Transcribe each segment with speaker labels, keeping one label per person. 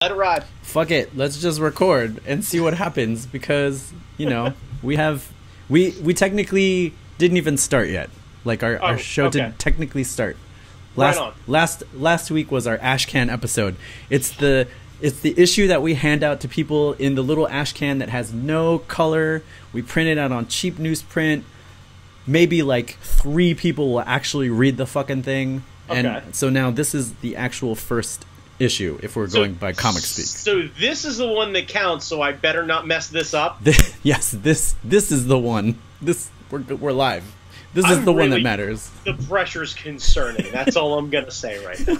Speaker 1: Let it ride.
Speaker 2: Fuck it. Let's just record and see what happens because, we technically didn't even start yet. Like our show didn't technically start. Last week was our Ashcan episode. It's the issue that we hand out to people in the little Ashcan that has no color. We print it out on cheap newsprint. Maybe like 3 people will actually read the fucking thing. And so now this is the actual first issue if we're going by comic speak.
Speaker 1: So this is the one that counts, so I better not mess this up?
Speaker 2: Yes, this is the one. We're live. This is the one that matters.
Speaker 1: The pressure's concerning. That's all I'm going to say right now.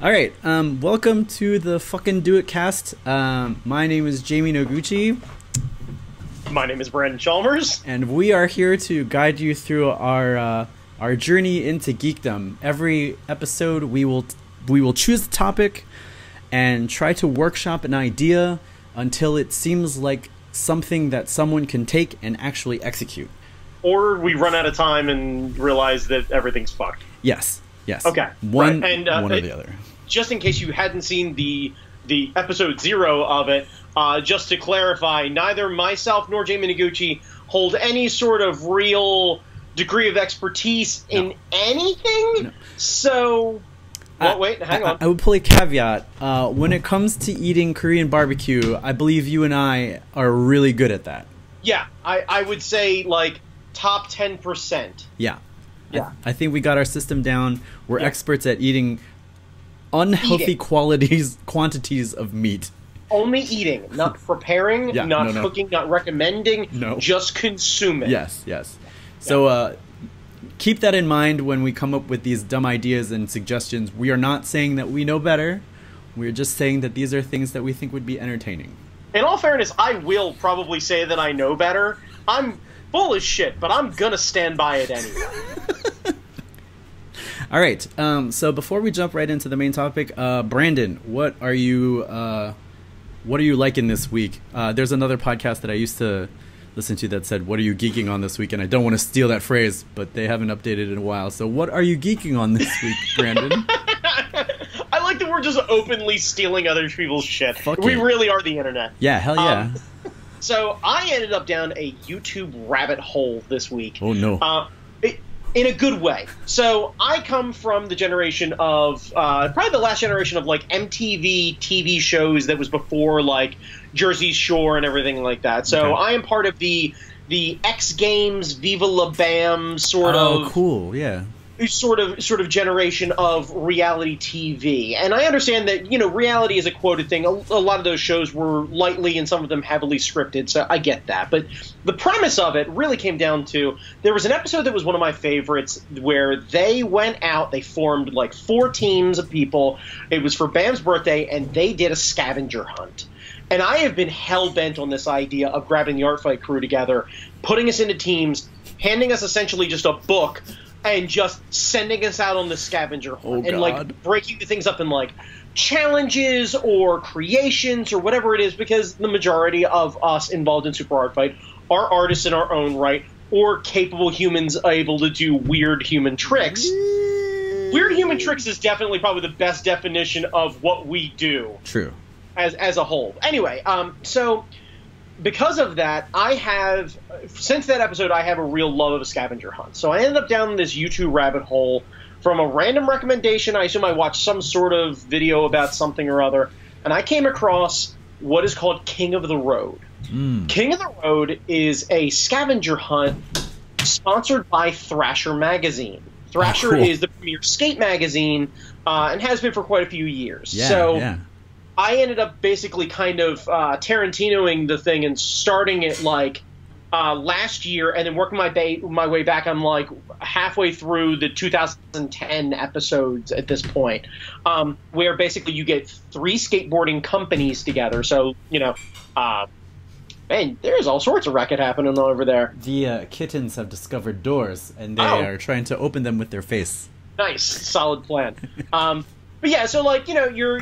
Speaker 2: All right, welcome to the fucking Do It cast. My name is Jamie Noguchi.
Speaker 1: My name is Brandon Chalmers.
Speaker 2: And we are here to guide you through our journey into geekdom. Every episode we will choose a topic and try to workshop an idea until it seems like something that someone can take and actually execute.
Speaker 1: Or we run out of time and realize that everything's fucked.
Speaker 2: Yes.
Speaker 1: Okay.
Speaker 2: One or the other.
Speaker 1: Just in case you hadn't seen the episode 0 of it, just to clarify, neither myself nor Jamie Noguchi hold any sort of real degree of expertise in anything. No. So, wait, hang on.
Speaker 2: I would play caveat. When it comes to eating Korean barbecue, I believe you and I are really good at that.
Speaker 1: Yeah, I would say like top 10%.
Speaker 2: Yeah. I think we got our system down. We're experts at eating unhealthy quantities of meat.
Speaker 1: Only eating, not preparing, not cooking, not recommending, just consuming.
Speaker 2: Yes. So keep that in mind when we come up with these dumb ideas and suggestions. We are not saying that we know better. We're just saying that these are things that we think would be entertaining.
Speaker 1: In all fairness, I will probably say that I know better. I'm full as shit, but I'm gonna stand by it anyway.
Speaker 2: All right. So before we jump right into the main topic, Brandon, what are you liking this week? There's another podcast that I used to listen to that said, "What are you geeking on this week?" And I don't want to steal that phrase, but they haven't updated in a while. So what are you geeking on this week, Brandon?
Speaker 1: I like that we're just openly stealing other people's shit. We really are the internet.
Speaker 2: Yeah, hell yeah.
Speaker 1: So I ended up down a YouTube rabbit hole this week.
Speaker 2: Oh, no.
Speaker 1: In a good way. So I come from the generation of, probably the last generation of, like, MTV TV shows that was before, like, Jersey Shore and everything like that. So I am part of the X Games, Viva La Bam sort of...
Speaker 2: Oh, cool, yeah.
Speaker 1: Sort of generation of reality TV. And I understand that, reality is a quoted thing. A lot of those shows were lightly and some of them heavily scripted, so I get that. But the premise of it really came down to, there was an episode that was one of my favorites where they went out, they formed like 4 teams of people. It was for Bam's birthday, and they did a scavenger hunt. And I have been hell-bent on this idea of grabbing the Art Fight crew together, putting us into teams, handing us essentially just a book, and just sending us out on the scavenger hunt and like breaking the things up in like challenges or creations or whatever it is, because the majority of us involved in Super Art Fight are artists in our own right or capable humans able to do weird human tricks. Weird human tricks is definitely probably the best definition of what we do.
Speaker 2: True.
Speaker 1: As a whole. Anyway, so because of that, since that episode, I have a real love of a scavenger hunt. So I ended up down this YouTube rabbit hole from a random recommendation. I assume I watched some sort of video about something or other, and I came across what is called King of the Road. King of the Road is a scavenger hunt sponsored by Thrasher magazine. Thrasher is the premier skate magazine and has been for quite a few years. I ended up basically kind of Tarantinoing the thing and starting it like last year, and then working my way back. I'm like halfway through the 2010 episodes at this point, where basically you get 3 skateboarding companies together. So Man, there's all sorts of racket happening over there.
Speaker 2: The kittens have discovered doors, and they are trying to open them with their face.
Speaker 1: Nice, solid plan. But yeah, so like, you know, your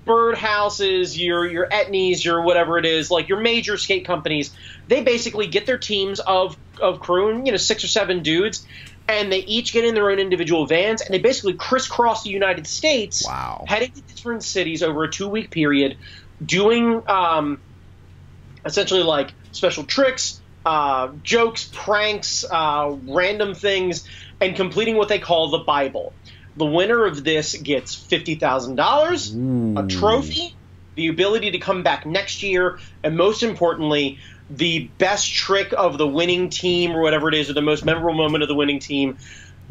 Speaker 1: birdhouses, your Etnies, your whatever it is, like your major skate companies, they basically get their teams of crew, and, you know, 6 or 7 dudes, and they each get in their own individual vans, and they basically crisscross the United States, heading to different cities over a 2-week period, doing essentially like special tricks, jokes, pranks, random things, and completing what they call the Bible. The winner of this gets $50,000, a trophy, the ability to come back next year, and most importantly, the best trick of the winning team or whatever it is, or the most memorable moment of the winning team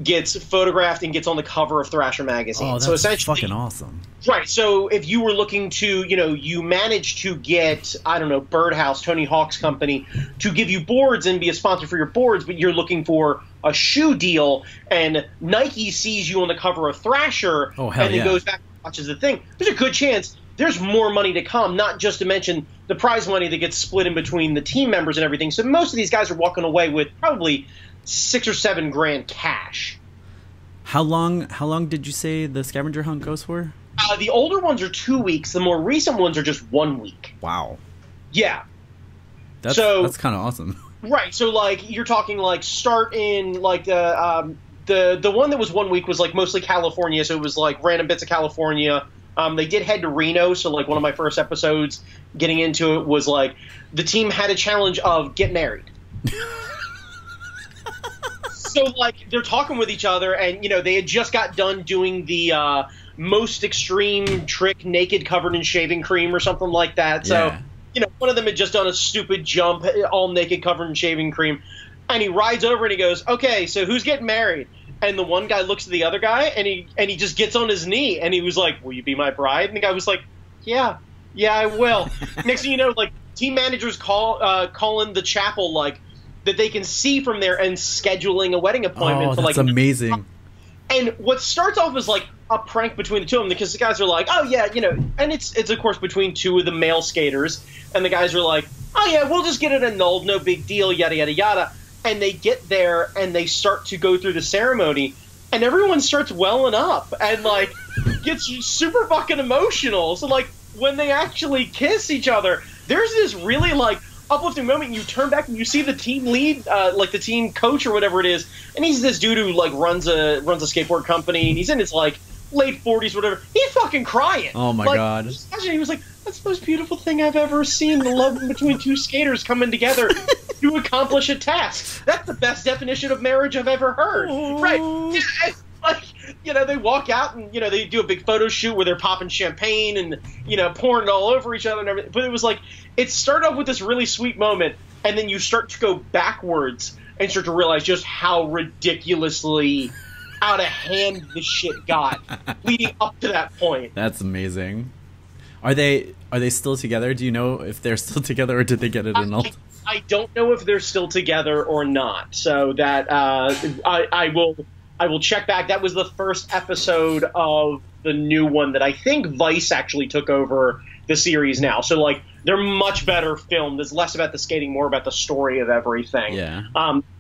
Speaker 1: gets photographed and gets on the cover of Thrasher magazine.
Speaker 2: Oh, that's
Speaker 1: so essentially
Speaker 2: fucking awesome.
Speaker 1: Right. So if you were looking to, you know, you managed to get, I don't know, Birdhouse, Tony Hawk's company, to give you boards and be a sponsor for your boards, but you're looking for a shoe deal, and Nike sees you on the cover of Thrasher, and then goes back and watches the thing, there's a good chance there's more money to come, not just to mention the prize money that gets split in between the team members and everything. So most of these guys are walking away with probably $6 or $7 grand cash.
Speaker 2: How long did you say the scavenger hunt goes for?
Speaker 1: The older ones are 2 weeks. The more recent ones are just 1 week.
Speaker 2: Wow.
Speaker 1: Yeah.
Speaker 2: That's kind of awesome.
Speaker 1: Right. So like you're talking like start in like the one that was 1 week was like mostly California. So it was like random bits of California. They did head to Reno. So like one of my first episodes getting into it was like the team had a challenge of get married. So, like, they're talking with each other, and, you know, they had just got done doing the most extreme trick, naked, covered in shaving cream or something like that. So, you know, one of them had just done a stupid jump, all naked, covered in shaving cream. And he rides over and he goes, okay, so who's getting married? And the one guy looks at the other guy, and he just gets on his knee, and he was like, will you be my bride? And the guy was like, yeah, I will. Next thing you know, like, team managers calling the chapel, like, that they can see from there and scheduling a wedding appointment.
Speaker 2: Oh,
Speaker 1: for
Speaker 2: that's
Speaker 1: like
Speaker 2: amazing.
Speaker 1: And what starts off as like a prank between the two of them, because the guys are like, oh yeah, you know, and it's of course between two of the male skaters, and the guys are like, oh yeah, we'll just get it annulled, no big deal, yada yada yada. And they get there and they start to go through the ceremony, and everyone starts welling up and like gets super fucking emotional. So like when they actually kiss each other, there's this really like uplifting moment, and you turn back and you see the team lead, like the team coach or whatever it is, and he's this dude who like runs a skateboard company, and he's in his like late 40s, whatever. He's fucking crying.
Speaker 2: Oh my god!
Speaker 1: He was like, "That's the most beautiful thing I've ever seen. The love between two skaters coming together to accomplish a task. That's the best definition of marriage I've ever heard." Right? Yeah. Like, you know, they walk out and, you know, they do a big photo shoot where they're popping champagne and, you know, pouring it all over each other and everything. But it was like, it started off with this really sweet moment, and then you start to go backwards and start to realize just how ridiculously out of hand this shit got leading up to that point.
Speaker 2: That's amazing. Are they still together? Do you know if they're still together, or did they get it annulled?
Speaker 1: I don't know if they're still together or not. So that I will check back. That was the first episode of the new one that I think Vice actually took over the series now. So, like, they're much better filmed. It's less about the skating, more about the story of everything.
Speaker 2: Yeah.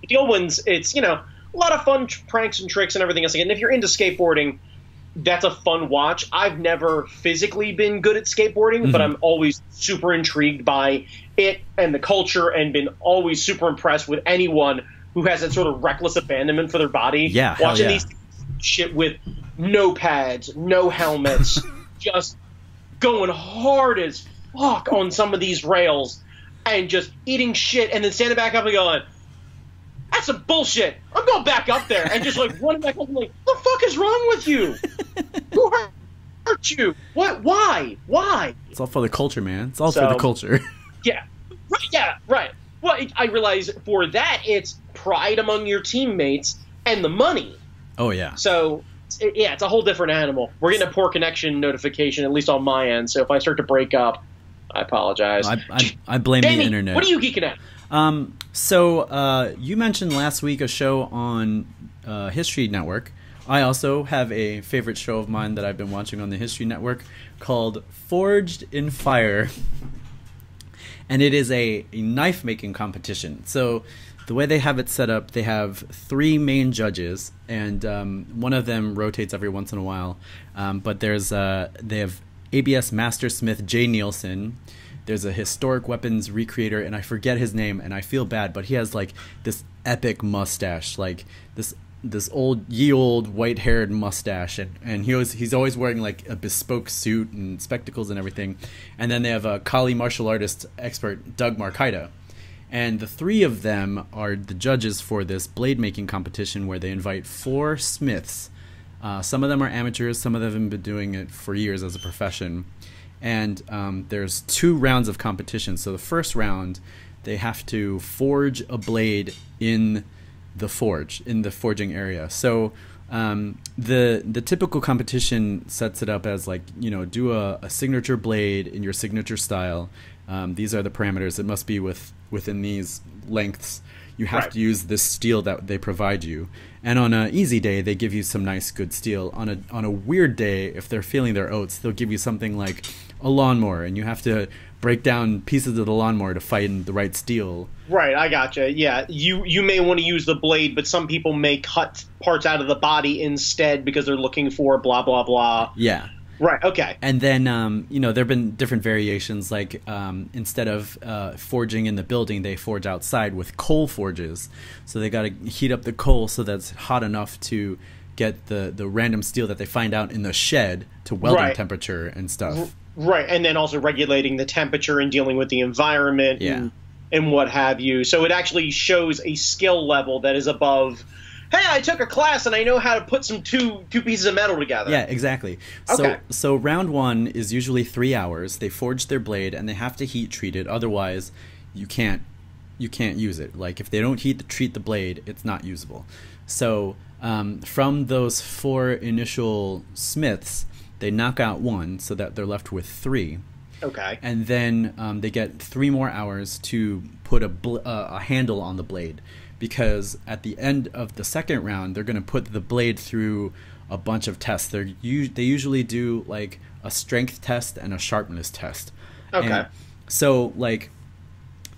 Speaker 1: The old ones, it's, you know, a lot of fun pranks and tricks and everything else. And if you're into skateboarding, that's a fun watch. I've never physically been good at skateboarding, but I'm always super intrigued by it and the culture, and been always super impressed with anyone who has that sort of reckless abandonment for their body.
Speaker 2: Yeah,
Speaker 1: watching these shit with no pads, no helmets, just going hard as fuck on some of these rails, and just eating shit, and then standing back up and going, that's some bullshit. I'm going back up there, and just like running back up and like, what the fuck is wrong with you? Who hurt you? What? Why?
Speaker 2: It's all for the culture, man. It's all for the culture.
Speaker 1: Right. Well, I realize for that, it's pride among your teammates and the money.
Speaker 2: Oh, yeah.
Speaker 1: So, it's a whole different animal. We're getting a poor connection notification, at least on my end. So if I start to break up, I apologize.
Speaker 2: I blame
Speaker 1: Jamie,
Speaker 2: the internet.
Speaker 1: What are you geeking at?
Speaker 2: So you mentioned last week a show on History Network. I also have a favorite show of mine that I've been watching on the History Network called Forged in Fire. and it is a knife making competition. So the way they have it set up, they have 3 main judges, and one of them rotates every once in a while. But they have ABS Mastersmith Jay Nielsen. There's a historic weapons recreator, and I forget his name, and I feel bad, but he has like this epic mustache, like this old white-haired mustache, and he's always wearing like a bespoke suit and spectacles and everything. And then they have a Kali martial artist expert, Doug Marcaida. And the 3 of them are the judges for this blade making competition, where they invite 4 smiths. Some of them are amateurs, some of them have been doing it for years as a profession. And there's 2 rounds of competition. So the first round, they have to forge a blade in the forging area. So the typical competition sets it up as like, do a signature blade in your signature style. These are the parameters. It must be within these lengths. You have to use this steel that they provide you. And on an easy day, they give you some nice, good steel. On a weird day, if they're feeling their oats, they'll give you something like a lawnmower, and you have to break down pieces of the lawnmower to find the right steel.
Speaker 1: Right, I gotcha. Yeah, you may want to use the blade, but some people may cut parts out of the body instead because they're looking for blah, blah, blah.
Speaker 2: Yeah.
Speaker 1: Right, okay.
Speaker 2: And then, there have been different variations, like instead of forging in the building, they forge outside with coal forges. So they got to heat up the coal so that's hot enough to get the random steel that they find out in the shed to welding temperature and stuff.
Speaker 1: Right, and then also regulating the temperature and dealing with the environment and what have you. So it actually shows a skill level that is above, hey, I took a class and I know how to put some two pieces of metal together.
Speaker 2: Yeah, exactly.
Speaker 1: Okay.
Speaker 2: So round 1 is usually 3 hours. They forge their blade and they have to heat treat it. Otherwise, you can't use it. Like if they don't treat the blade, it's not usable. So from those 4 initial smiths, they knock out 1 so that they're left with 3.
Speaker 1: Okay.
Speaker 2: And then they get 3 more hours to put a handle on the blade, because at the end of the second round, they're going to put the blade through a bunch of tests. They usually do like a strength test and a sharpness test.
Speaker 1: Okay.
Speaker 2: And so like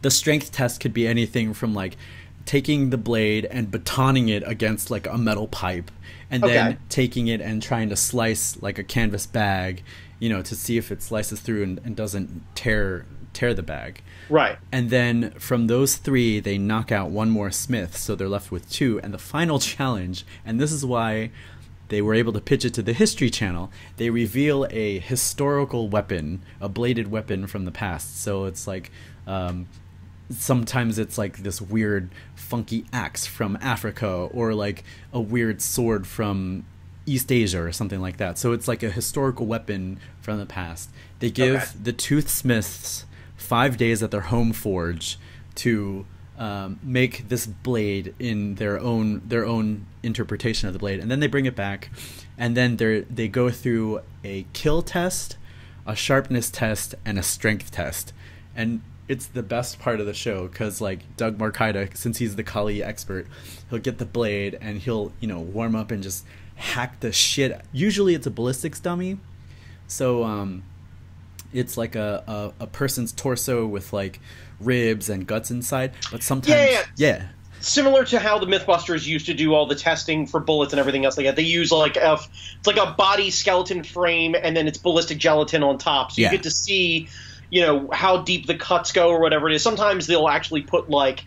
Speaker 2: the strength test could be anything from like taking the blade and batoning it against like a metal pipe, and then taking it and trying to slice like a canvas bag, to see if it slices through and doesn't tear the bag.
Speaker 1: Right.
Speaker 2: And then from those 3, they knock out 1 more smith, so they're left with 2. And the final challenge, and this is why they were able to pitch it to the History Channel, they reveal a historical weapon, a bladed weapon from the past. So it's like sometimes it's like this weird funky axe from Africa, or like a weird sword from East Asia or something like that. So it's like a historical weapon from the past. They give the toothsmiths 5 days at their home forge to make this blade in their own interpretation of the blade, and then they bring it back, and then they go through a kill test, a sharpness test, and a strength test. And it's the best part of the show, because like Doug Marcaida, since he's the Kali expert, he'll get the blade and he'll warm up and just hack the shit. Usually it's a ballistics dummy, so it's like a person's torso with like ribs and guts inside, but sometimes
Speaker 1: similar to how the Mythbusters used to do all the testing for bullets and everything else like that. They use like it's like a body skeleton frame, and then it's ballistic gelatin on top, so you get to see how deep the cuts go or whatever it is. Sometimes they'll actually put like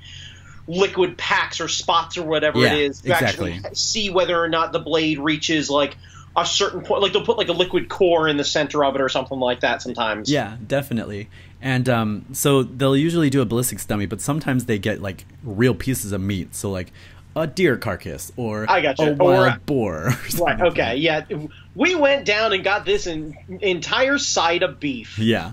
Speaker 1: liquid packs or spots or whatever it is to actually see whether or not the blade reaches like a certain point. Like they'll put like a liquid core in the center of it or something like that sometimes.
Speaker 2: Yeah, definitely. And so they'll usually do a ballistics dummy, but sometimes they get like real pieces of meat. So like a deer carcass or a wild boar.
Speaker 1: Right, okay, yeah. We went down and got this entire side of beef.
Speaker 2: Yeah.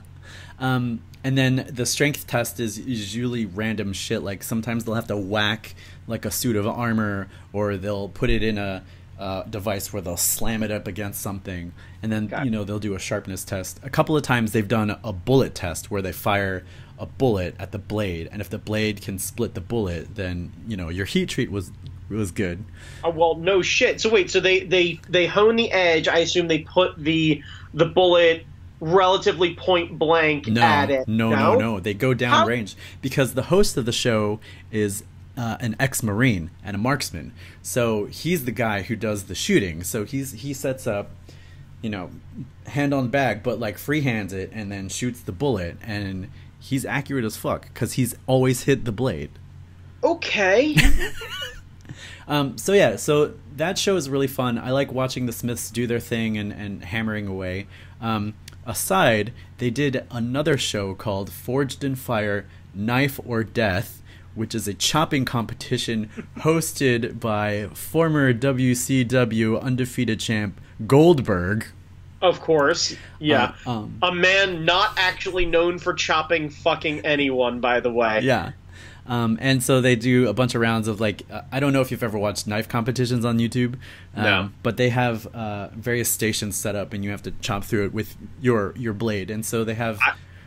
Speaker 2: And then the strength test is usually random shit. Like sometimes they'll have to whack like a suit of armor, or they'll put it in a device where they'll slam it up against something, and then they'll do a sharpness test. A couple of times they've done a bullet test where they fire a bullet at the blade, and if the blade can split the bullet, then your heat treat was good.
Speaker 1: Oh, well, no shit. So wait, so they hone the edge. I assume they put the bullet relatively point blank at it.
Speaker 2: No. They go down range because the host of the show is an ex-Marine and a marksman. So he's the guy who does the shooting. So he sets up, hand on bag, but like freehands it and then shoots the bullet. And he's accurate as fuck because he's always hit the blade.
Speaker 1: Okay.
Speaker 2: So that show is really fun. I like watching the Smiths do their thing and hammering away. Aside, they did another show called Forged in Fire, Knife or Death, which is a chopping competition hosted by former WCW undefeated champ Goldberg.
Speaker 1: Of course, yeah. A man not actually known for chopping fucking anyone, by the way.
Speaker 2: Yeah. And so they do a bunch of rounds of like, I don't know if you've ever watched knife competitions on YouTube,
Speaker 1: no.
Speaker 2: But they have various stations set up and you have to chop through it with your blade. And so they have...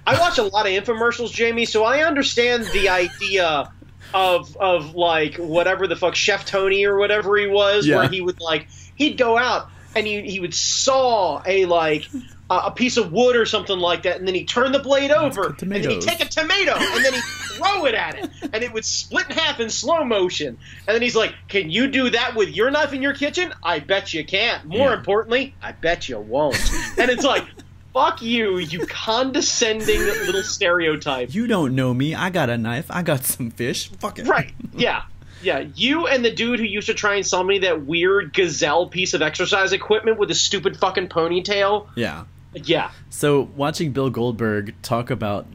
Speaker 1: I watch a lot of infomercials, Jamie, so I understand the idea of like whatever the fuck, Chef Tony or whatever he was, where he would like, he'd go out and he would saw a piece of wood or something like that, and then he'd turn the blade over, and then he'd take a tomato, and then he'd throw it at it, and it would split in half in slow motion. And then he's like, can you do that with your knife in your kitchen? I bet you can't. More importantly, I bet you won't. And it's like, fuck you, you condescending little stereotype.
Speaker 2: You don't know me. I got a knife. I got some fish. Fuck it.
Speaker 1: Right, yeah. Yeah, you and the dude who used to try and sell me that weird gazelle piece of exercise equipment with a stupid fucking ponytail.
Speaker 2: Yeah.
Speaker 1: Yeah.
Speaker 2: So watching Bill Goldberg talk about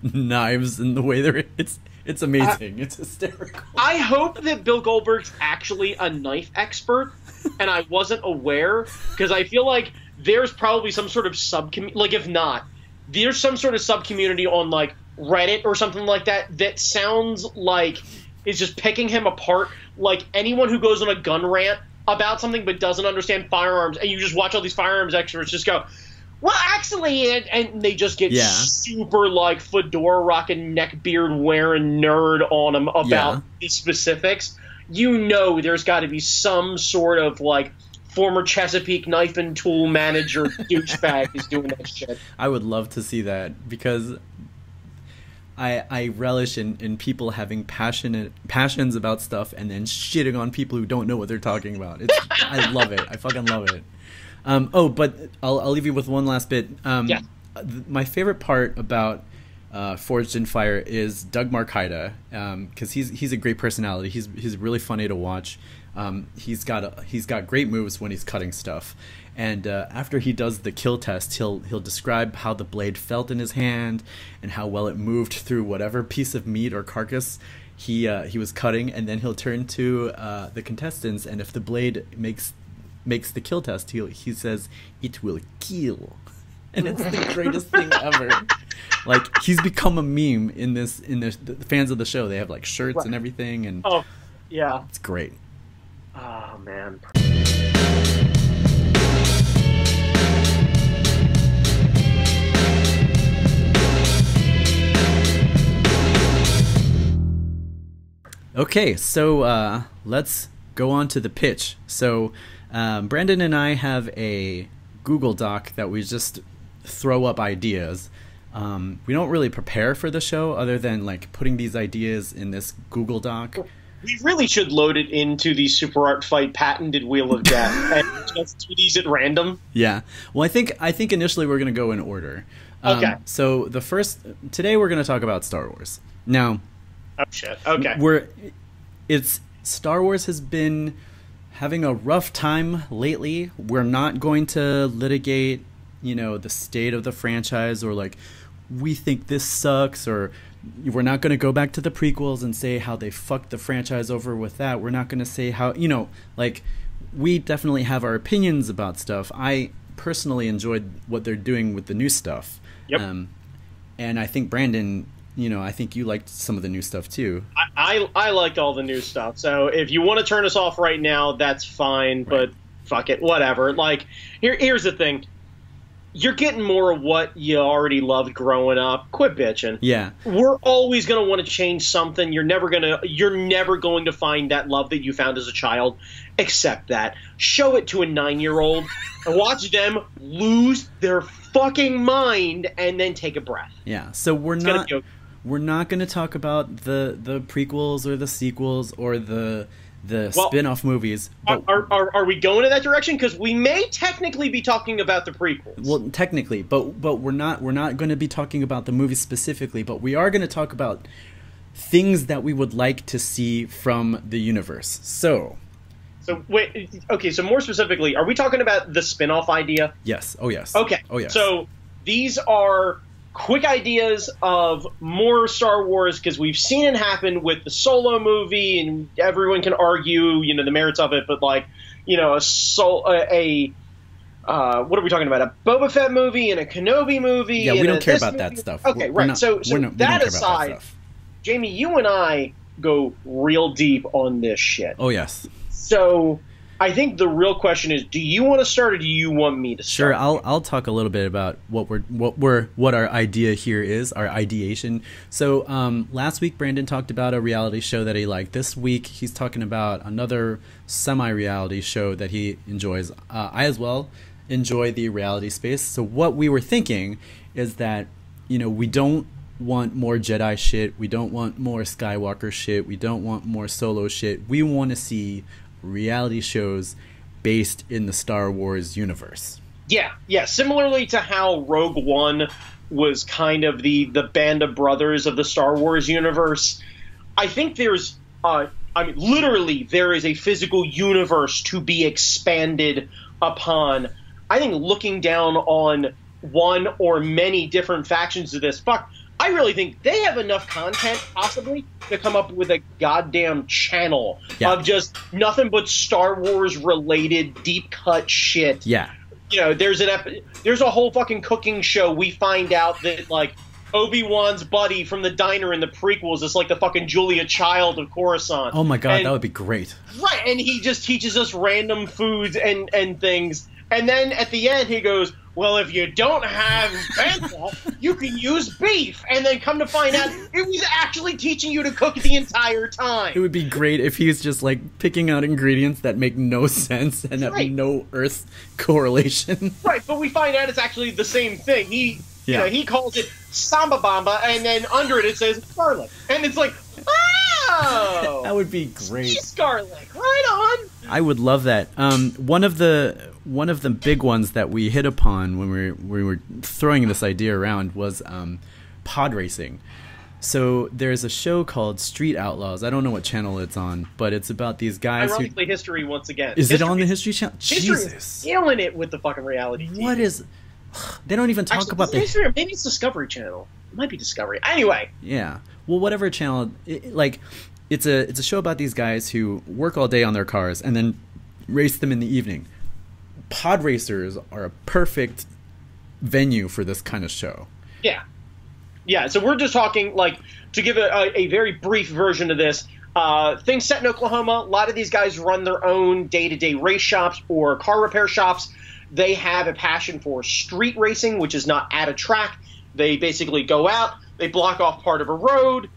Speaker 2: knives and the way it's amazing. It's hysterical.
Speaker 1: I hope that Bill Goldberg's actually a knife expert and I wasn't aware, because I feel like there's probably some sort of subcommunity, like if not, there's some sort of subcommunity on like Reddit or something like that sounds like is just picking him apart, like anyone who goes on a gun rant about something but doesn't understand firearms, and you just watch all these firearms experts just go, well, actually, and they just get super, like, fedora rocking, neckbeard wearing nerd on them about the specifics. You know there's got to be some sort of, like, former Chesapeake knife and tool manager douchebag who's doing that shit.
Speaker 2: I would love to see that, because I relish in people having passions about stuff and then shitting on people who don't know what they're talking about. I love it. I fucking love it. But I'll leave you with one last bit. My favorite part about Forged in Fire is Doug Marcaida, because he's a great personality. He's really funny to watch. He's got great moves when he's cutting stuff. And after he does the kill test, he'll describe how the blade felt in his hand and how well it moved through whatever piece of meat or carcass he was cutting. And then he'll turn to the contestants, and if the blade makes the kill test, he says it will kill, and it's the greatest thing ever. Like, he's become a meme in this. The fans of the show, they have like shirts and everything, and it's great.
Speaker 1: Oh man.
Speaker 2: Okay, so let's go on to the pitch. So Brandon and I have a Google Doc that we just throw up ideas. We don't really prepare for the show other than like putting these ideas in this Google Doc.
Speaker 1: We really should load it into the Super Art Fight patented Wheel of Death and just do these at random.
Speaker 2: Yeah. Well, I think initially we're going to go in order.
Speaker 1: Okay.
Speaker 2: So today we're going to talk about Star Wars. Now,
Speaker 1: oh shit. Okay.
Speaker 2: Star Wars has been having a rough time lately. We're not going to litigate, the state of the franchise, or like, we think this sucks, or we're not going to go back to the prequels and say how they fucked the franchise over with that. We're not going to say how, we definitely have our opinions about stuff. I personally enjoyed what they're doing with the new stuff.
Speaker 1: Yep.
Speaker 2: And I think Brandon, I think you liked some of the new stuff too.
Speaker 1: I liked all the new stuff. So if you want to turn us off right now, that's fine. Right. But fuck it, whatever. Like, here's the thing. you're getting more of what you already loved growing up. Quit bitching.
Speaker 2: Yeah.
Speaker 1: We're always going to want to change something. You're never going to find that love that you found as a child. Accept that. Show it to a 9-year-old and watch them lose their fucking mind and then take a breath.
Speaker 2: Yeah. So we're not going to talk about the prequels or the sequels or the spin-off movies. But
Speaker 1: are we going in that direction? Because we may technically be talking about the prequels.
Speaker 2: Well, technically, but we're not going to be talking about the movies specifically, but we are going to talk about things that we would like to see from the universe. So
Speaker 1: wait, okay, so more specifically, are we talking about the spin-off idea?
Speaker 2: Yes. Oh, yes.
Speaker 1: Okay.
Speaker 2: Oh, yes.
Speaker 1: So these are quick ideas of more Star Wars, because we've seen it happen with the Solo movie, and everyone can argue, the merits of it, but what are we talking about? A Boba Fett movie and a Kenobi movie?
Speaker 2: Yeah, we don't care about that stuff.
Speaker 1: Okay, right. So that aside, Jamie, you and I go real deep on this shit.
Speaker 2: Oh, yes.
Speaker 1: So I think the real question is, do you want to start or do you want me to start?
Speaker 2: Sure, I'll talk a little bit about what our idea here is, our ideation. So last week Brandon talked about a reality show that he liked. This week he's talking about another semi-reality show that he enjoys. I as well enjoy the reality space. So what we were thinking is that, we don't want more Jedi shit. We don't want more Skywalker shit. We don't want more Solo shit. We want to see reality shows based in the Star Wars universe. Yeah.
Speaker 1: Similarly to how Rogue One was kind of the band of brothers of the Star Wars universe, I think there's, literally there is a physical universe to be expanded upon. I think looking down on one or many different factions of this, I really think they have enough content, possibly, to come up with a goddamn channel of just nothing but Star Wars-related, deep-cut shit.
Speaker 2: Yeah.
Speaker 1: There's a whole fucking cooking show. We find out that, Obi-Wan's buddy from the diner in the prequels is, the fucking Julia Child of Coruscant.
Speaker 2: Oh, my God, that would be great.
Speaker 1: Right, and he just teaches us random foods and things. And then at the end, he goes, well, if you don't have banta, you can use beef. And then come to find out, it was actually teaching you to cook the entire time.
Speaker 2: It would be great if he's just, picking out ingredients that make no sense and have no Earth correlation.
Speaker 1: Right, but we find out it's actually the same thing. He calls it samba bamba, and then under it says garlic. And it's like, oh!
Speaker 2: That would be great.
Speaker 1: Cheese garlic, right on!
Speaker 2: I would love that. One of the big ones that we hit upon when we were throwing this idea around was pod racing. So there's a show called Street Outlaws. I don't know what channel it's on, but it's about these guys.
Speaker 1: Ironically, History once again.
Speaker 2: Is it on the History Channel?
Speaker 1: Jesus, is killing it with the fucking reality TV.
Speaker 2: What is? They don't even talk about the
Speaker 1: History. Maybe it's Discovery Channel. It might be Discovery. Anyway.
Speaker 2: Yeah. Well, whatever channel. It's a show about these guys who work all day on their cars and then race them in the evening. Pod racers are a perfect venue for this kind of show.
Speaker 1: Yeah, so we're just talking, to give a very brief version of this, things set in Oklahoma. A lot of these guys run their own day-to-day race shops or car repair shops. They have a passion for street racing, which is not at a track. They basically go out, they block off part of a road,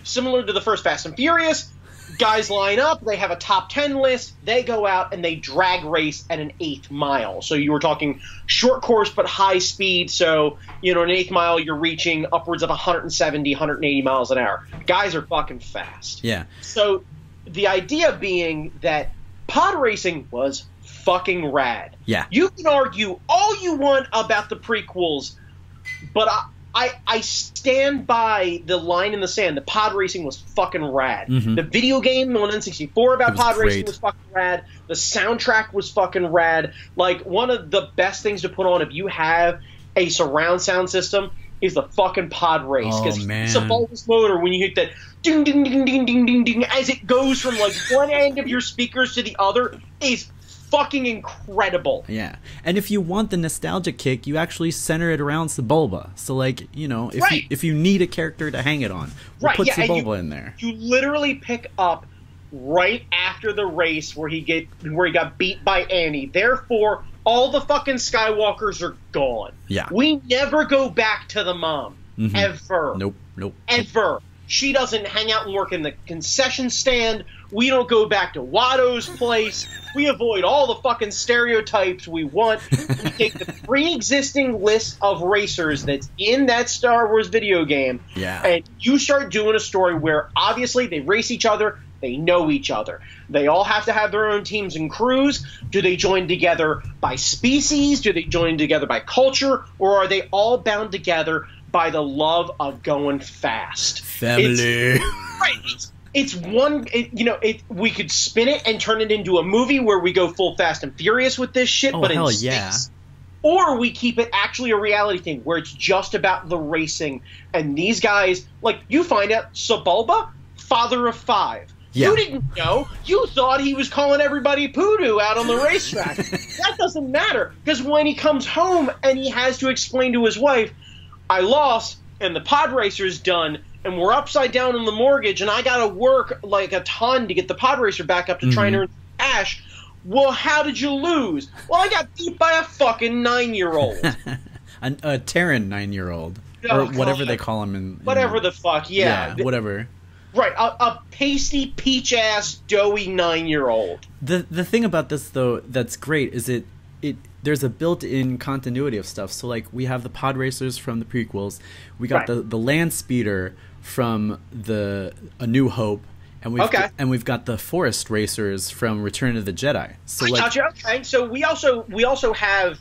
Speaker 1: similar to the first Fast and Furious. Guys line up, they have a top 10 list, they go out and they drag race at an 8th mile. So you were talking short course but high speed, so an 8th mile you're reaching upwards of 170, 180 miles an hour. Guys are fucking fast.
Speaker 2: Yeah.
Speaker 1: So the idea being that pod racing was fucking rad.
Speaker 2: Yeah.
Speaker 1: You can argue all you want about the prequels, but I stand by the line in the sand. The pod racing was fucking rad.
Speaker 2: Mm-hmm.
Speaker 1: The video game on N64 about pod racing was fucking rad. The soundtrack was fucking rad. One of the best things to put on if you have a surround sound system is the fucking pod race.
Speaker 2: Oh, man.
Speaker 1: It's a bulbous motor when you hit that ding, ding, ding, ding, ding, ding, ding, as it goes from one end of your speakers to the other is fucking incredible.
Speaker 2: Yeah. And if you want the nostalgia kick, you actually center it around Sebulba. So if you need a character to hang it on, we'll put Sebulba in there.
Speaker 1: You literally pick up right after the race where he got beat by Annie. Therefore, All the fucking Skywalkers are gone.
Speaker 2: Yeah.
Speaker 1: We never go back to the mom.
Speaker 2: Mm-hmm.
Speaker 1: Ever.
Speaker 2: Nope.
Speaker 1: Ever. She doesn't hang out and work in the concession stand. We don't go back to Watto's place. We avoid all the fucking stereotypes we want. We take the pre-existing list of racers that's in that Star Wars video game, and you start doing a story where obviously they race each other, they know each other. They all have to have their own teams and crews. Do they join together by species? Do they join together by culture? Or are they all bound together by the love of going fast?
Speaker 2: Family.
Speaker 1: It's one, we could spin it and turn it into a movie where we go full Fast and Furious with this shit, but in space. Or we keep it actually a reality thing where it's just about the racing. And these guys, like, you find out Sebulba, father of 5. Yeah. You didn't know. You thought he was calling everybody poodoo out on the racetrack. That doesn't matter, because when he comes home and he has to explain to his wife, I lost and the pod racer's done and we're upside down on the mortgage and I got to work like a ton to get the pod racer back up to try and earn cash. Well, how did you lose? Well, I got beat by a fucking 9-year-old.
Speaker 2: a Terran 9-year-old. Or whatever they call him in
Speaker 1: whatever the fuck,
Speaker 2: yeah. Whatever.
Speaker 1: Right, a pasty, peach-ass, doughy 9-year-old.
Speaker 2: The thing about this, though, that's great is there's a built-in continuity of stuff. So, like, we have the pod racers from the prequels. We got the land speeder from A New Hope. And we've got the forest racers from Return of the Jedi. So
Speaker 1: Okay, so we also have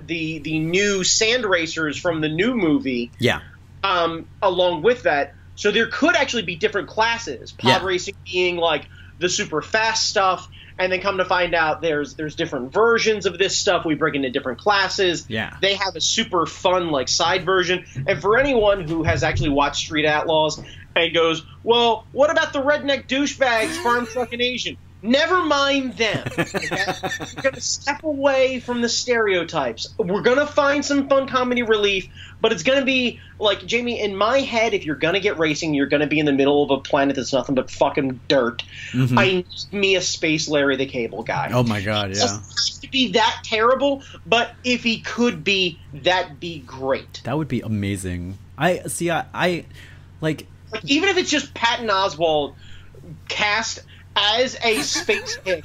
Speaker 1: the new sand racers from the new movie.
Speaker 2: Yeah.
Speaker 1: Along with that. So there could actually be different classes. Pod racing being like the super fast stuff, and then come to find out there's different versions of this stuff. We break into different classes.
Speaker 2: Yeah.
Speaker 1: They have a super fun like side version. And for anyone who has actually watched Street Outlaws and goes, well, what about the redneck douchebags farm trucking Asian? Never mind them. Okay? We're going to step away from the stereotypes. We're going to find some fun comedy relief, but it's going to be like, Jamie, in my head, if you're going to get racing, you're going to be in the middle of a planet that's nothing but fucking dirt. Mm-hmm. I need me a Space Larry the Cable Guy.
Speaker 2: Oh my God, yeah.
Speaker 1: It doesn't have to be that terrible, but if he could be, that'd be great.
Speaker 2: That would be amazing. I like
Speaker 1: even if it's just Patton Oswalt cast as a space hick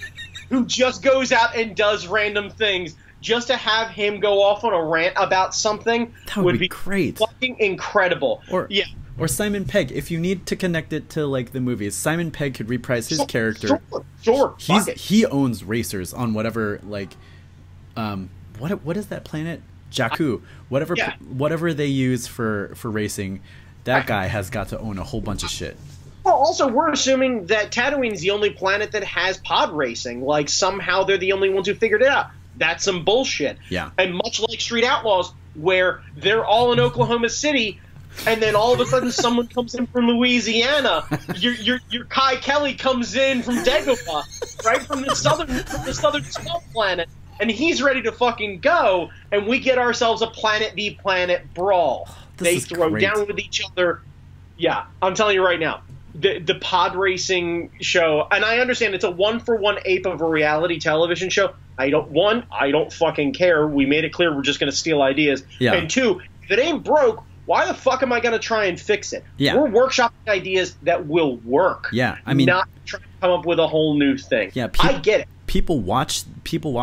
Speaker 1: who just goes out and does random things, just to have him go off on a rant about something would be great, fucking incredible.
Speaker 2: Or Simon Pegg, if you need to connect it to like the movies, Simon Pegg could reprise his character.
Speaker 1: Sure.
Speaker 2: He owns racers on whatever what is that planet? Jakku. Whatever they use for racing, that guy has got to own a whole bunch of shit.
Speaker 1: Well, also, we're assuming that Tatooine is the only planet that has pod racing. Like, somehow they're the only ones who figured it out. That's some bullshit.
Speaker 2: Yeah.
Speaker 1: And much like Street Outlaws, where they're all in Oklahoma City, and then all of a sudden someone comes in from Louisiana. Your Kai Kelly comes in from Dagobah, right? From the southern small planet, and he's ready to fucking go, and we get ourselves a Planet v Planet brawl. They throw down with each other. Yeah, I'm telling you right now. The pod racing show, and I understand it's a 1-for-1 ape of a reality television show. I don't fucking care. We made it clear we're just going to steal ideas.
Speaker 2: Yeah.
Speaker 1: And 2, if it ain't broke, why the fuck am I going to try and fix it?
Speaker 2: Yeah.
Speaker 1: We're workshopping ideas that will work.
Speaker 2: Yeah, I mean,
Speaker 1: not trying to come up with a whole new thing.
Speaker 2: Yeah,
Speaker 1: I get it.
Speaker 2: People watch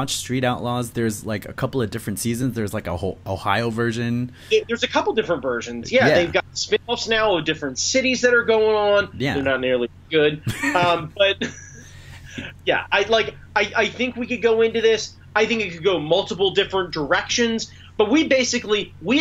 Speaker 2: Street Outlaws. There's like a couple of different seasons. There's like a whole Ohio version.
Speaker 1: There's a couple different versions. Yeah, they've got spin-offs now of different cities that are going on.
Speaker 2: Yeah.
Speaker 1: They're not nearly good. But yeah, I think we could go into this. I think it could go multiple different directions. But we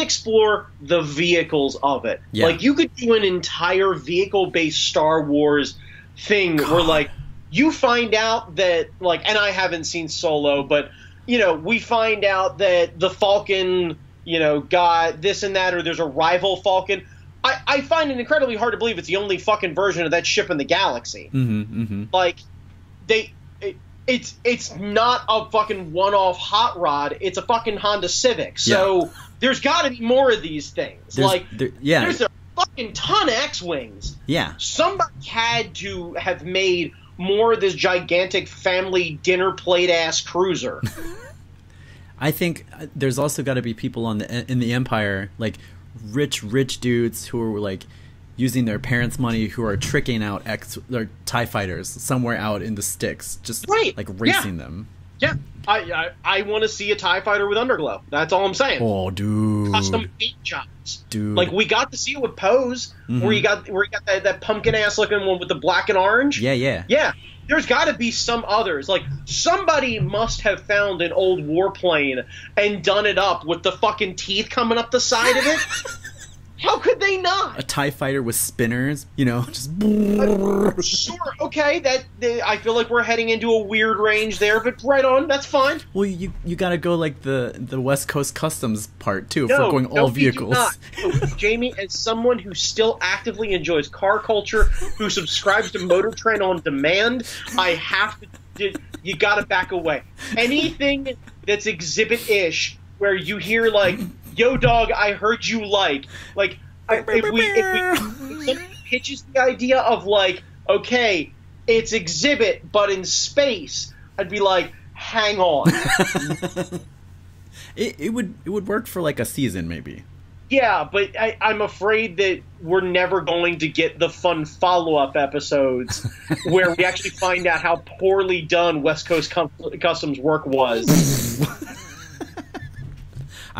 Speaker 1: explore the vehicles of it.
Speaker 2: Yeah.
Speaker 1: Like, you could do an entire vehicle-based Star Wars thing where, like, you find out that, like, and I haven't seen Solo, but, we find out that the Falcon, got this and that, or there's a rival Falcon. I find it incredibly hard to believe it's the only fucking version of that ship in the galaxy.
Speaker 2: Mm-hmm, mm-hmm.
Speaker 1: Like, it's not a fucking one-off hot rod. It's a fucking Honda Civic. So there's got to be more of these things. There's a fucking ton of X-Wings.
Speaker 2: Yeah.
Speaker 1: Somebody had to have made more of this gigantic family dinner plate ass cruiser.
Speaker 2: I think there's also got to be people in the Empire, like rich dudes who are like using their parents' money, who are tricking out TIE fighters somewhere out in the sticks, just like racing them.
Speaker 1: Yeah, I want to see a TIE fighter with underglow. That's all I'm saying.
Speaker 2: Oh, dude.
Speaker 1: Custom paint jobs.
Speaker 2: Dude.
Speaker 1: Like, we got to see it with Pose, where you got that pumpkin-ass looking one with the black and orange.
Speaker 2: Yeah.
Speaker 1: Yeah, there's got to be some others. Like, somebody must have found an old warplane and done it up with the fucking teeth coming up the side of it. How could they not?
Speaker 2: A TIE fighter with spinners, just...
Speaker 1: Sure, okay, I feel like we're heading into a weird range there, but right on, that's fine.
Speaker 2: Well, you gotta go like the West Coast Customs part, too, for going all vehicles.
Speaker 1: No, Jamie, as someone who still actively enjoys car culture, who subscribes to Motor Trend on demand, I have to... You gotta back away. Anything that's exhibit-ish, where you hear, like... Yo, dog, I heard you like if somebody pitches the idea of like, okay, it's exhibit but in space, I'd be like, hang on.
Speaker 2: it would work for like a season maybe.
Speaker 1: Yeah, but I'm afraid that we're never going to get the fun follow-up episodes where we actually find out how poorly done West Coast Customs work was.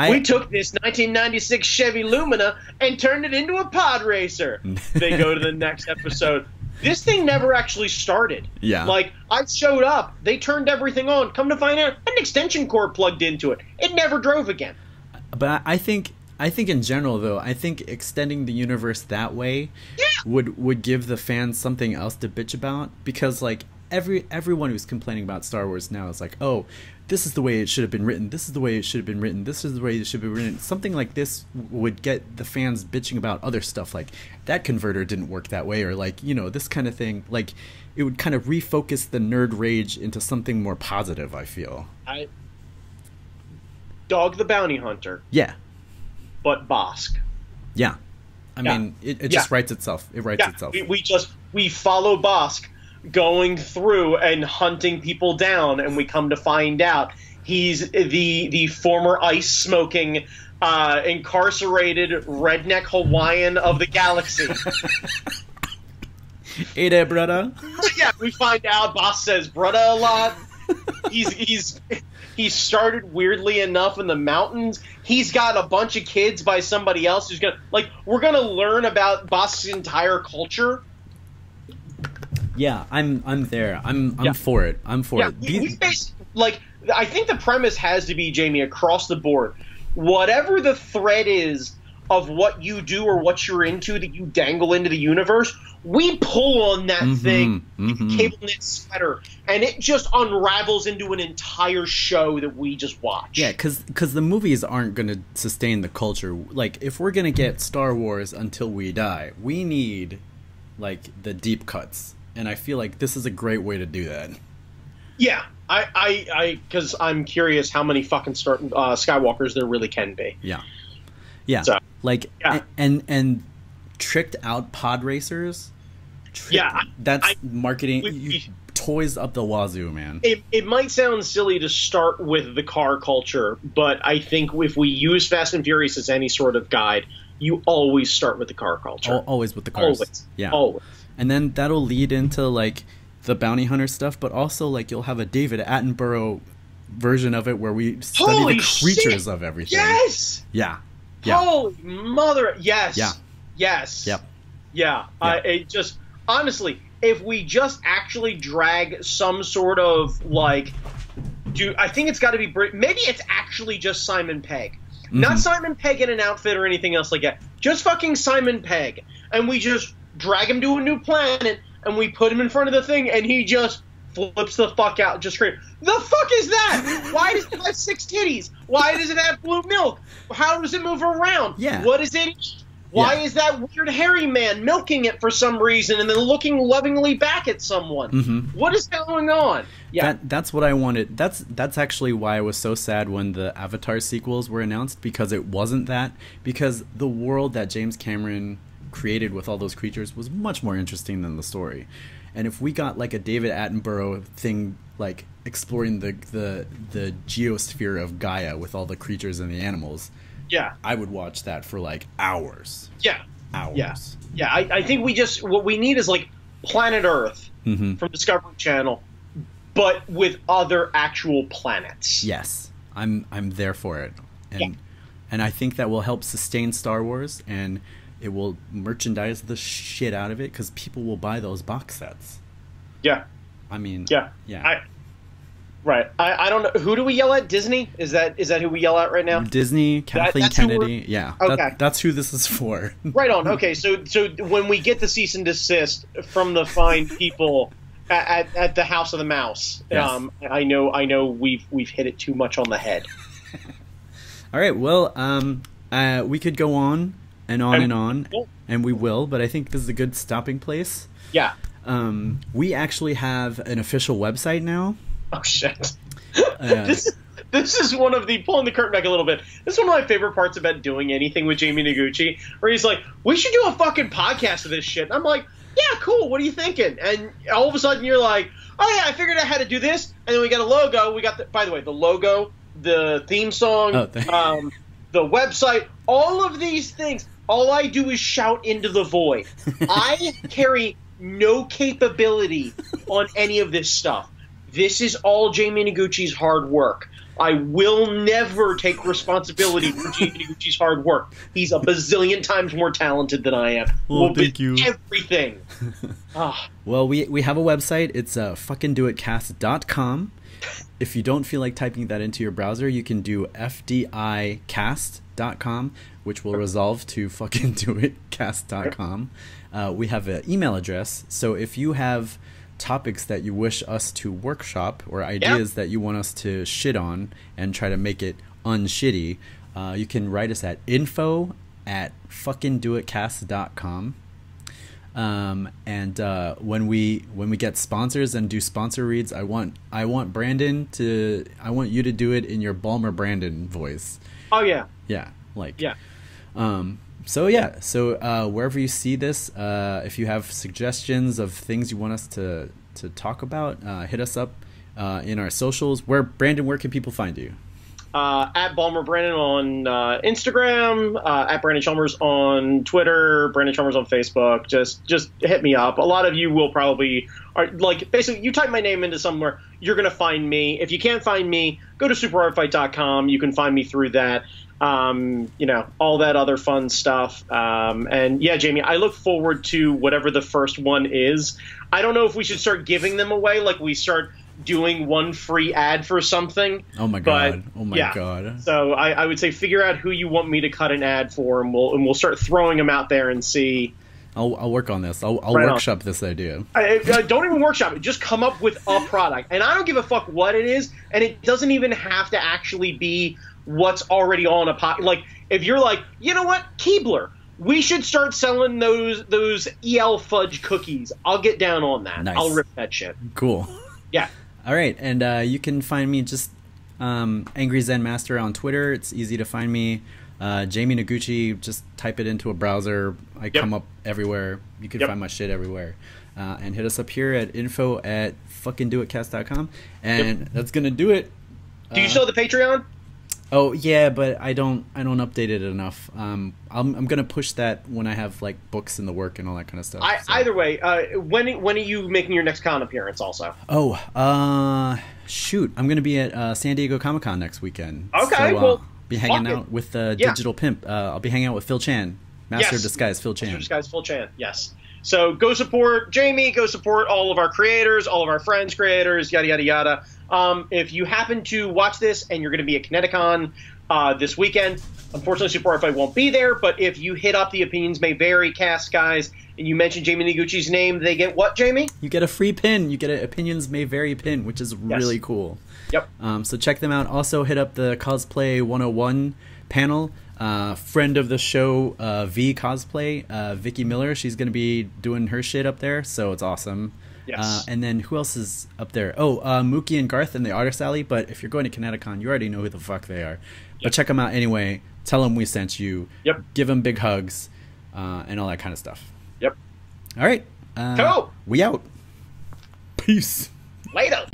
Speaker 1: We took this 1996 Chevy Lumina and turned it into a pod racer. They go to the next episode. This thing never actually started.
Speaker 2: Yeah.
Speaker 1: Like, I showed up. They turned everything on. Come to find out, an extension cord plugged into it. It never drove again.
Speaker 2: But I think in general, though, I think extending the universe that way would give the fans something else to bitch about. Because, like, everyone who's complaining about Star Wars now is like, oh, this is the way it should have been written. This is the way it should have been written. This is the way it should be written. Something like this would get the fans bitching about other stuff, like that converter didn't work that way, or like, this kind of thing. Like, it would kind of refocus the nerd rage into something more positive, I feel.
Speaker 1: Dog the Bounty Hunter.
Speaker 2: Yeah.
Speaker 1: But Bosk.
Speaker 2: Yeah. I mean, it just writes itself. It writes itself.
Speaker 1: We follow Bosk going through and hunting people down, and we come to find out he's the former ice-smoking, incarcerated redneck Hawaiian of the galaxy.
Speaker 2: Hey there, brother.
Speaker 1: Yeah, we find out Boss says brother a lot. He started weirdly enough in the mountains. He's got a bunch of kids by somebody else who's we're gonna learn about Bosk's entire culture.
Speaker 2: Yeah, I'm there. I'm for it. I'm for it.
Speaker 1: We basically, I think the premise has to be, Jamie, across the board. Whatever the thread is of what you do or what you're into that you dangle into the universe, we pull on that thing, cable knit sweater, and it just unravels into an entire show that we just watch.
Speaker 2: Yeah, because the movies aren't going to sustain the culture. Like, if we're going to get Star Wars until we die, we need, like, the deep cuts. And I feel like this is a great way to do that. Yeah,
Speaker 1: because I'm curious how many fucking Skywalkers there really can be.
Speaker 2: Yeah. So, and tricked out pod racers. That's marketing. Toys up the wazoo, man.
Speaker 1: It might sound silly to start with the car culture, but I think if we use Fast and Furious as any sort of guide, you always start with the car culture.
Speaker 2: Always with the cars.
Speaker 1: Always.
Speaker 2: Yeah.
Speaker 1: Always.
Speaker 2: And then that'll lead into, like, the bounty hunter stuff, but also, like, you'll have a David Attenborough version of it where we study the creatures of everything.
Speaker 1: Yes!
Speaker 2: Yeah.
Speaker 1: Holy mother... Yes.
Speaker 2: Yeah.
Speaker 1: Yes.
Speaker 2: Yep.
Speaker 1: Yeah. It just... Honestly, if we just actually drag some sort of, like... I think it's got to be... Maybe it's actually just Simon Pegg. Not Simon Pegg in an outfit or anything else like that. Just fucking Simon Pegg. And we just... drag him to a new planet, and we put him in front of the thing, and he just flips the fuck out, just scream, the fuck is that? Why does it have 6 titties? Why does it have blue milk? How does it move around?
Speaker 2: Yeah.
Speaker 1: What is it? Why is that weird hairy man milking it for some reason and then looking lovingly back at someone? What is going on? Yeah.
Speaker 2: That's what I wanted. That's actually why I was so sad when the Avatar sequels were announced, because it wasn't that. Because the world that James Cameron created with all those creatures was much more interesting than the story. And if we got like a David Attenborough thing, like exploring the geosphere of Gaia with all the creatures and the animals,
Speaker 1: yeah,
Speaker 2: I would watch that for like hours.
Speaker 1: Yeah,
Speaker 2: hours.
Speaker 1: Yeah. I think what we need is like Planet Earth from Discovery Channel, but with other actual planets.
Speaker 2: Yes, I'm there for it, and I think that will help sustain Star Wars, and it will merchandise the shit out of it because people will buy those box sets.
Speaker 1: Yeah.
Speaker 2: I mean,
Speaker 1: yeah. Right. I don't know. Who do we yell at? Disney? Is that who we yell at right now?
Speaker 2: Disney, Kathleen Kennedy. Yeah.
Speaker 1: Okay.
Speaker 2: That's who this is for.
Speaker 1: Right on. Okay. So when we get the cease and desist from the fine people at the House of the Mouse,
Speaker 2: yes.
Speaker 1: I know we've hit it too much on the head.
Speaker 2: All right. Well, we could go on and on, and we will, but I think this is a good stopping place.
Speaker 1: Yeah.
Speaker 2: We actually have an official website now.
Speaker 1: Oh shit! This is one of the pulling the curtain back a little bit. This is one of my favorite parts about doing anything with Jamie Noguchi, where he's like, "We should do a fucking podcast of this shit." And I'm like, "Yeah, cool. What are you thinking?" And all of a sudden, you're like, "Oh yeah, I figured out how to do this." And then we got a logo. We got by the way, the logo, the theme song, the website, all of these things. All I do is shout into the void. I carry no capability on any of this stuff. This is all Jamie Noguchi's hard work. I will never take responsibility for Jamie Noguchi's hard work. He's a bazillion times more talented than I am.
Speaker 2: Well, thank you.
Speaker 1: Everything.
Speaker 2: Well, we have a website. It's fuckingdoitcast.com. If you don't feel like typing that into your browser, you can do fdicast.com, which will resolve to fuckingdoitcast.com. We have an email address, so if you have topics that you wish us to workshop or ideas that you want us to shit on and try to make it unshitty, you can write us at info@fuckingdoitcast.com. And when we get sponsors and do sponsor reads, I want you to do it in your Balmer Brandon voice.
Speaker 1: Oh yeah.
Speaker 2: Yeah. So wherever you see this, if you have suggestions of things you want us to talk about, hit us up in our socials. Where can people find you?
Speaker 1: At Balmer Brandon on Instagram, at Brandon Chalmers on Twitter, Brandon Chalmers on Facebook. Just hit me up. A lot of you will probably basically you type my name into somewhere, you're gonna find me. If you can't find me, go to superhardfight.com. You can find me through that. All that other fun stuff. And yeah, Jamie, I look forward to whatever the first one is. I don't know if we should start giving them away, like we start doing one free ad for something.
Speaker 2: Oh my god! God!
Speaker 1: So I would say figure out who you want me to cut an ad for, and we'll start throwing them out there and see.
Speaker 2: I'll work on this. I'll workshop this idea.
Speaker 1: Don't even workshop it. Just come up with a product, and I don't give a fuck what it is, and it doesn't even have to actually be what's already on a pot. Like if you're like, you know what, Keebler, we should start selling those EL fudge cookies. I'll get down on that.
Speaker 2: Nice.
Speaker 1: I'll rip that shit.
Speaker 2: Cool.
Speaker 1: Yeah.
Speaker 2: All right, and you can find me just Angry Zen Master on Twitter. It's easy to find me. Jamie Noguchi, just type it into a browser. I come up everywhere. You can find my shit everywhere. And hit us up here at info@fuckingdoitcast.com. And that's gonna do it.
Speaker 1: Do you still have the Patreon?
Speaker 2: Oh yeah, but I don't update it enough. I'm gonna push that when I have like books in the work and all that kind of stuff.
Speaker 1: Either way, when are you making your next con appearance? Also.
Speaker 2: Oh, shoot! I'm gonna be at San Diego Comic-Con next weekend.
Speaker 1: Okay,
Speaker 2: so, be hanging out with Digital Pimp. I'll be hanging out with Phil Chan, Master of Disguise, Phil Chan.
Speaker 1: Master of Disguise, Phil Chan. Yes. So go support Jamie. Go support all of our creators, all of our friends' creators. Yada yada yada. If you happen to watch this and you're going to be at Kineticon this weekend, unfortunately Super Hard Fight won't be there, but if you hit up the Opinions May Vary cast guys and you mention Jamie Noguchi's name, they get what, Jamie?
Speaker 2: You get a free pin. You get an Opinions May Vary pin, which is really cool.
Speaker 1: Yep.
Speaker 2: So check them out. Also hit up the Cosplay 101 panel. Friend of the show, V Cosplay, Vicky Miller. She's going to be doing her shit up there, so it's awesome.
Speaker 1: Yes.
Speaker 2: And then who else is up there? Oh, Mookie and Garth in the Artist Alley. But if you're going to Kineticon, you already know who the fuck they are. But check them out anyway. Tell them we sent you.
Speaker 1: Yep.
Speaker 2: Give them big hugs. and all that kind of stuff.
Speaker 1: Yep.
Speaker 2: All right.
Speaker 1: Cool.
Speaker 2: We out. Peace.
Speaker 1: Later.